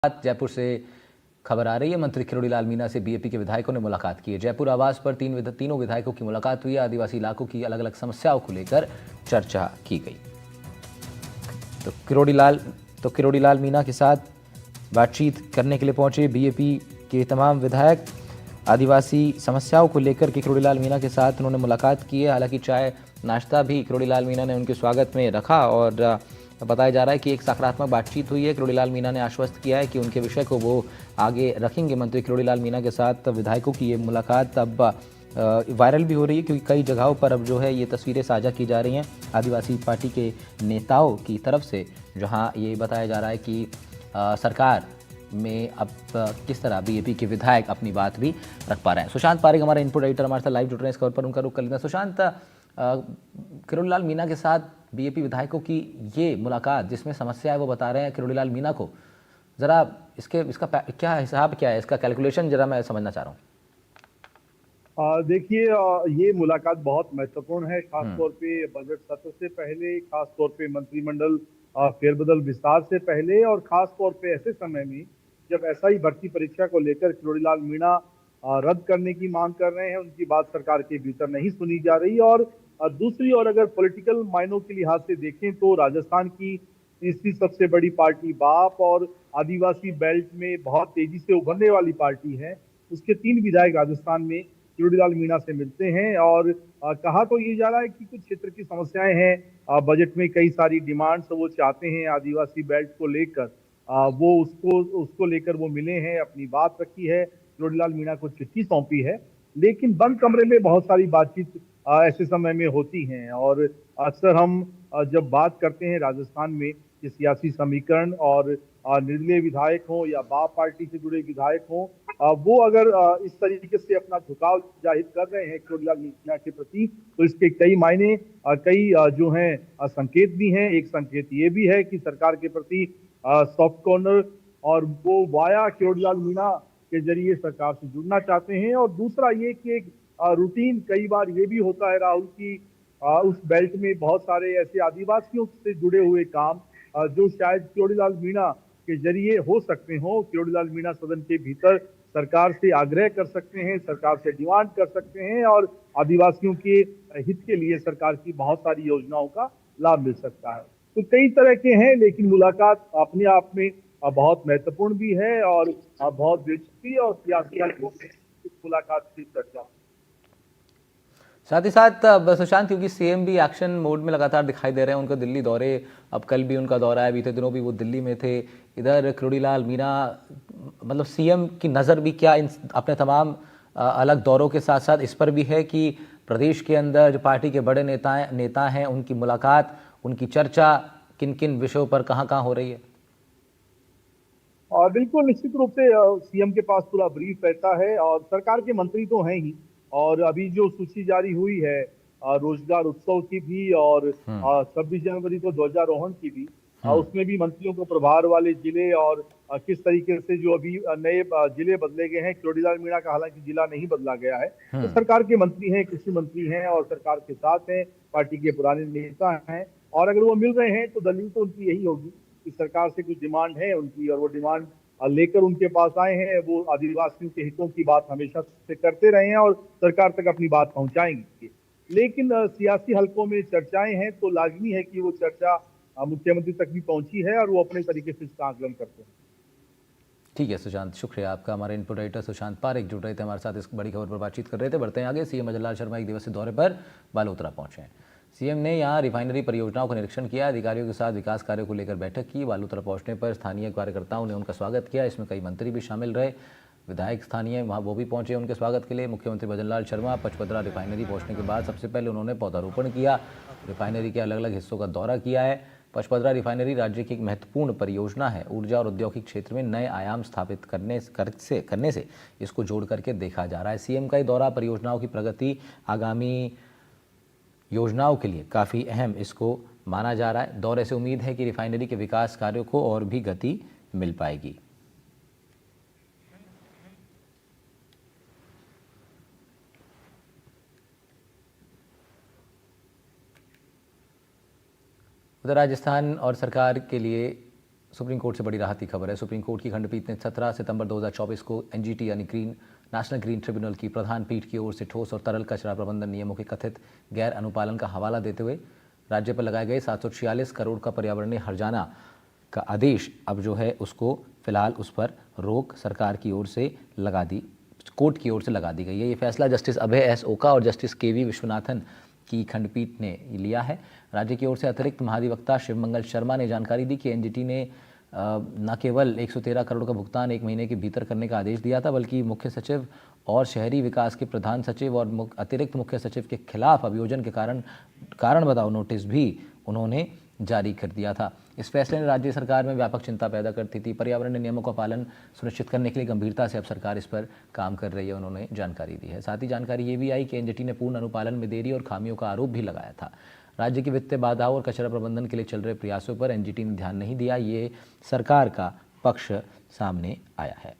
जयपुर से खबर आ रही है। मंत्री किरोड़ीलाल मीणा से बीएपी के विधायकों ने मुलाकात की है। जयपुर आवास पर तीनों विधायकों की मुलाकात हुई। आदिवासी इलाकों की अलग अलग समस्याओं को लेकर चर्चा की गई। तो किरोड़ीलाल मीणा के साथ बातचीत करने के लिए पहुंचे बीएपी के तमाम विधायक। आदिवासी समस्याओं को लेकर के किरोड़ीलाल मीणा के साथ उन्होंने मुलाकात की है। हालांकि चाय नाश्ता भी किरोड़ीलाल मीणा ने उनके स्वागत में रखा और बताया जा रहा है कि एक सकारात्मक बातचीत हुई है। किरोड़ीलाल मीणा ने आश्वस्त किया है कि उनके विषय को वो आगे रखेंगे। मंत्री किरोड़ीलाल मीणा के साथ विधायकों की ये मुलाकात अब वायरल भी हो रही है, क्योंकि कई जगहों पर अब जो है ये तस्वीरें साझा की जा रही हैं आदिवासी पार्टी के नेताओं की तरफ से, जहां ये बताया जा रहा है कि सरकार में अब किस तरह बीएपी के विधायक अपनी बात भी रख पा रहे हैं। सुशांत पारेख हमारे इनपुट एडिटर हमारे साथ लाइव जुड़ रहे हैं इस खबर पर, उनका रुख कर लेते हैं। सुशांत, किरोड़ीलाल मीणा के साथ बीएपी विधायकों की ये मुलाकात जिसमें समस्या है वो बता रहे हैं किरोड़ीलाल मीणा को, जरा इसका क्या हिसाब क्या है, इसका कैलकुलेशन जरा मैं समझना चाह रहा हूँ। देखिए, ये मुलाकात बहुत महत्वपूर्ण है, खासतौर पे बजट सत्र से पहले, खासतौर पे मंत्रिमंडल फेरबदल विस्तार से पहले और खासतौर पे ऐसे समय में जब एसआई भर्ती परीक्षा को लेकर किरोड़ीलाल मीणा रद्द करने की मांग कर रहे हैं। उनकी बात सरकार के भीतर नहीं सुनी जा रही। और दूसरी ओर अगर पॉलिटिकल मायनों के लिहाज से देखें तो राजस्थान की तीसरी सबसे बड़ी पार्टी बाप और आदिवासी बेल्ट में बहुत तेजी से उभरने वाली पार्टी है, उसके 3 विधायक राजस्थान में किरोड़ीलाल मीणा से मिलते हैं। और कहा तो ये जा रहा है कि कुछ क्षेत्र की समस्याएं हैं, बजट में कई सारी डिमांड्स वो चाहते हैं आदिवासी बेल्ट को लेकर, वो उसको लेकर वो मिले हैं, अपनी बात रखी है, किरोड़ीलाल मीणा को चिट्ठी सौंपी है। लेकिन बंद कमरे में बहुत सारी बातचीत ऐसे समय में होती हैं। और अक्सर हम जब बात करते हैं राजस्थान में कि सियासी समीकरण और निर्दलीय विधायक हो या बाप पार्टी से जुड़े विधायक हो, वो अगर इस तरीके से अपना झुकाव जाहिर कर रहे हैं किरोड़ीलाल मीणा के प्रति, तो इसके कई मायने, कई जो हैं संकेत भी हैं। एक संकेत ये भी है कि सरकार के प्रति सॉफ्ट कॉर्नर और वो वाया किरोड़ीलाल मीणा के जरिए सरकार से जुड़ना चाहते हैं। और दूसरा ये कि एक रूटीन कई बार ये भी होता है राहुल की, उस बेल्ट में बहुत सारे ऐसे आदिवासियों से जुड़े हुए काम जो शायद किरोड़ीलाल मीणा के जरिए हो सकते हो। किरोड़ीलाल मीणा सदन के भीतर सरकार से आग्रह कर सकते हैं, सरकार से डिमांड कर सकते हैं और आदिवासियों के हित के लिए सरकार की बहुत सारी योजनाओं का लाभ मिल सकता है। तो कई तरह के हैं, लेकिन मुलाकात अपने आप में बहुत महत्वपूर्ण भी है और बहुत दिलचस्पी और सियासी हलकों में इस मुलाकात की चर्चा। साथ ही साथ सुशांत, क्योंकि सीएम भी एक्शन मोड में लगातार दिखाई दे रहे हैं, उनका दिल्ली दौरे, अब कल भी उनका दौरा है, बीते दिनों भी वो दिल्ली में थे। इधर किरोड़ीलाल मीणा, मतलब सीएम की नज़र भी क्या इन अपने तमाम अलग दौरों के साथ साथ इस पर भी है कि प्रदेश के अंदर जो पार्टी के बड़े नेता हैं उनकी मुलाकात, उनकी चर्चा किन किन विषयों पर कहाँ कहाँ हो रही है? और बिल्कुल निश्चित रूप से सीएम के पास पूरा ब्रीफ रहता है और सरकार के मंत्री तो हैं ही। और अभी जो सूची जारी हुई है रोजगार उत्सव की भी और 26 जनवरी को ध्वजारोहण की भी, उसमें भी मंत्रियों को प्रभार वाले जिले और किस तरीके से जो अभी नए जिले बदले गए हैं। किरोड़ीलाल मीणा का हालांकि जिला नहीं बदला गया है, तो सरकार के मंत्री हैं, कृषि मंत्री हैं और सरकार के साथ हैं, पार्टी के पुराने नेता हैं। और अगर वो मिल रहे हैं तो दलील तो उनकी यही होगी कि सरकार से कुछ डिमांड है उनकी और वो डिमांड लेकर उनके पास आए हैं। वो आदिवासियों के हितों की बात हमेशा से करते रहे हैं और सरकार तक अपनी बात पहुंचाएंगे। लेकिन सियासी हलकों में चर्चाएं हैं तो लाजमी है कि वो चर्चा मुख्यमंत्री तक भी पहुंची है और वो अपने तरीके से इसका आकलन करते हैं। ठीक है सुशांत, शुक्रिया आपका। हमारे इनपुट एडिटर सुशांत पारेख जुड़ रहे थे हमारे साथ, इस बड़ी खबर पर बातचीत कर रहे थे। बढ़ते हैं आगे। सीएम भजनलाल शर्मा एक दिवसीय दौरे पर बालोतरा पहुंचे हैं। सीएम ने यहां रिफाइनरी परियोजनाओं का निरीक्षण किया, अधिकारियों के साथ विकास कार्यों को लेकर बैठक की। बालोतरा पहुंचने पर स्थानीय कार्यकर्ताओं ने उनका स्वागत किया, इसमें कई मंत्री भी शामिल रहे, विधायक स्थानीय वहाँ वो भी पहुंचे उनके स्वागत के लिए। मुख्यमंत्री भजनलाल शर्मा पचपदरा रिफाइनरी पहुंचने के बाद सबसे पहले उन्होंने पौधारोपण किया, रिफाइनरी के अलग अलग हिस्सों का दौरा किया है। पचपदरा रिफाइनरी राज्य की एक महत्वपूर्ण परियोजना है। ऊर्जा और औद्योगिक क्षेत्र में नए आयाम स्थापित करने से इसको जोड़ करके देखा जा रहा है। सीएम का ये दौरा परियोजनाओं की प्रगति, आगामी योजनाओं के लिए काफ़ी अहम इसको माना जा रहा है। दौरे से उम्मीद है कि रिफाइनरी के विकास कार्यों को और भी गति मिल पाएगी। उधर राजस्थान और सरकार के लिए सुप्रीम कोर्ट से बड़ी राहत की खबर है। सुप्रीम कोर्ट की खंडपीठ ने 17 सितंबर 2024 को एनजीटी यानी नेशनल ग्रीन ट्रिब्यूनल की प्रधान पीठ की ओर से ठोस और तरल कचरा प्रबंधन नियमों के कथित गैर अनुपालन का हवाला देते हुए राज्य पर लगाए गए 746 करोड़ का पर्यावरणीय हर्जाना का आदेश अब जो है उसको फिलहाल उस पर रोक सरकार की ओर से लगा दी, कोर्ट की ओर से लगा दी गई है। ये फैसला जस्टिस अभय एस ओका और जस्टिस केवी विश्वनाथन की खंडपीठ ने लिया है। राज्य की ओर से अतिरिक्त महाधिवक्ता शिवमंगल शर्मा ने जानकारी दी कि एनजीटी ने न केवल 113 करोड़ का भुगतान 1 महीने के भीतर करने का आदेश दिया था, बल्कि मुख्य सचिव और शहरी विकास के प्रधान सचिव और अतिरिक्त मुख्य सचिव के खिलाफ अभियोजन के कारण बताओ नोटिस भी उन्होंने जारी कर दिया था। इस फैसले ने राज्य सरकार में व्यापक चिंता पैदा करती थी। पर्यावरणीय नियमों का पालन सुनिश्चित करने के लिए गंभीरता से अब सरकार इस पर काम कर रही है, उन्होंने जानकारी दी है। साथ ही जानकारी ये भी आई कि एनजीटी ने पूर्ण अनुपालन में देरी और खामियों का आरोप भी लगाया था। राज्य की वित्तीय बाधाओं और कचरा प्रबंधन के लिए चल रहे प्रयासों पर एनजीटी ने ध्यान नहीं दिया, ये सरकार का पक्ष सामने आया है।